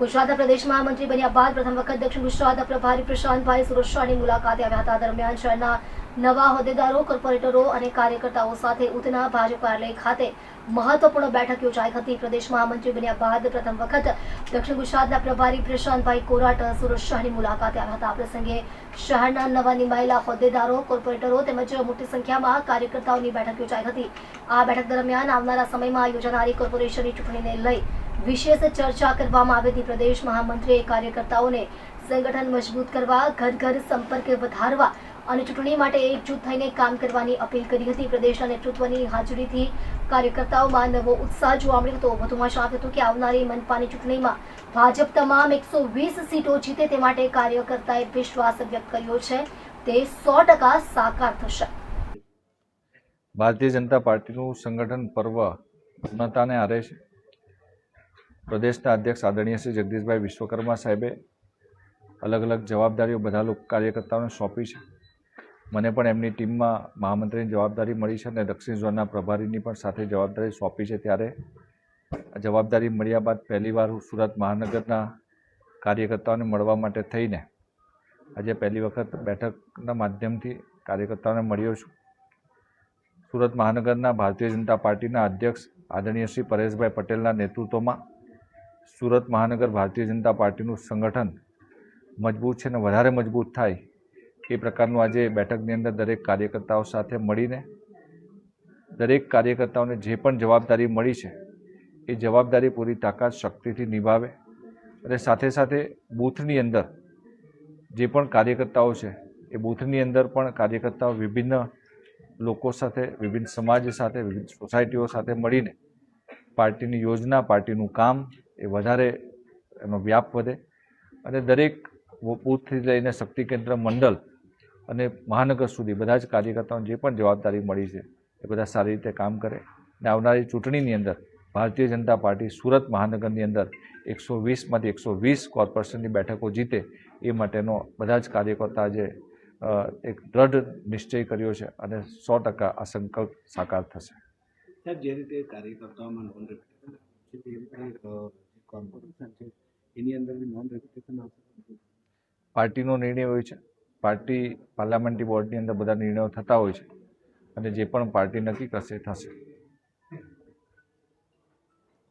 ગુજરાતના પ્રદેશ મહામંત્રી બન્યા બાદ પ્રથમ વખત દક્ષિણ ગુજરાતના પ્રભારી પ્રશાંતભાઈ સુરક્ષાની મુલાકાતે આવ્યા હતા. દરમિયાન શહેરના નવા હોદ્દેદારો, કોર્પોરેટરો અને કાર્યકર્તાઓ સાથે ઉધના ભાજપ કાર્યાલય ખાતે મહત્વપૂર્ણ બેઠક યોજાઈ હતી. પ્રદેશ મહામંત્રી બન્યા બાદ પ્રથમ વખત દક્ષિણ ગુજરાતના પ્રભારી પ્રશાંતભાઈ કોરાટ સુરક્ષાની મુલાકાતે આવ્યા હતા. આ પ્રસંગે શહેરના નવા નિમાયેલા હોદ્દેદારો, કોર્પોરેટરો તેમજ મોટી સંખ્યામાં કાર્યકર્તાઓની બેઠક યોજાઈ હતી. આ બેઠક દરમિયાન આવનારા સમયમાં યોજાનારી કોર્પોરેશનની ચૂંટણીને લઈ વિશેષ ચર્ચા કરવામાં આવી હતી. પ્રદેશ મહામંત્રીએ કાર્યકર્તાઓને સંગઠન મજબૂત કરવા, ઘર ઘર સંપર્ક વધારવા અને ચૂંટણી માટે એકજૂથ થઈને કામ કરવાની અપીલ કરી હતી. પ્રદેશના નેતૃત્વની હાજરીથી કાર્યકર્તાઓમાં નવો ઉત્સાહ જોવા મળ્યો હતો. વધુમાં જણાવ્યું હતું કે આવનારી મનપાની ચૂંટણીમાં ભાજપ તમામ 120 સીટો જીતે તે માટે કાર્યકર્તાએ વિશ્વાસ વ્યક્ત કર્યો છે. તે 100% સાકાર થશે. ભારતીય જનતા પાર્ટીનું સંગઠન પર્વ પૂર્ણતાને આરે છે. પ્રદેશના અધ્યક્ષ આદરણીય શ્રી જગદીશભાઈ વિશ્વકર્મા સાહેબે અલગ અલગ જવાબદારીઓ બધા લોકો કાર્યકર્તાઓને સોંપી છે. મને પણ એમની ટીમમાં મહામંત્રીની જવાબદારી મળી છે અને દક્ષિણ ઝોનના પ્રભારીની પણ સાથે જવાબદારી સોંપી છે. ત્યારે આ જવાબદારી મળ્યા બાદ પહેલીવાર હું સુરત મહાનગરના કાર્યકર્તાઓને મળવા માટે થઈને આજે પહેલી વખત બેઠકના માધ્યમથી કાર્યકર્તાઓને મળ્યો છું. સુરત મહાનગરના ભારતીય જનતા પાર્ટીના અધ્યક્ષ આદરણીય શ્રી પરેશભાઈ પટેલના નેતૃત્વમાં સુરત મહાનગર ભારતીય જનતા પાર્ટીનું સંગઠન મજબૂત છે અને વધારે મજબૂત થાય એ પ્રકારનું આજે બેઠકની અંદર દરેક કાર્યકર્તાઓ સાથે મળીને દરેક કાર્યકર્તાઓને જે પણ જવાબદારી મળી છે એ જવાબદારી પૂરી તાકાત શક્તિથી નિભાવે અને સાથે સાથે બૂથની અંદર જે પણ કાર્યકર્તાઓ છે એ બૂથની અંદર પણ કાર્યકર્તાઓ વિભિન્ન લોકો સાથે, વિભિન્ન સમાજ સાથે, વિવિધ સોસાયટીઓ સાથે મળીને પાર્ટીની યોજના, પાર્ટીનું કામ એ વધારે એનો વ્યાપ વધે અને દરેક બૂથથી લઈને શક્તિ કેન્દ્ર મંડળ અને મહાનગર સુધી બધા જ કાર્યકર્તાઓને જે પણ જવાબદારી મળી છે એ બધા સારી રીતે કામ કરે અને આવનારી ચૂંટણીની અંદર ભારતીય જનતા પાર્ટી સુરત મહાનગરની અંદર 120માંથી 120 કોર્પોરેશનની બેઠકો જીતે એ માટેનો બધા જ કાર્યકર્તા આજે એક દ્રઢ નિશ્ચય કર્યો છે અને 100% આ સંકલ્પ સાકાર થશે. સાહેબ, જે રીતે કાર્યકર્તાઓમાં નોન રેપ્યુટેશન કોર્પોરેશન છે એની અંદર બી નોન રેપ્યુટેશન આવશે. પાર્ટીનો નિર્ણય હોય છે. પાર્ટી પાર્લામેન્ટરી બોર્ડની અંદર બધા નિર્ણયો થતા હોય છે અને જે પણ પાર્ટી નક્કી કરશે થશે.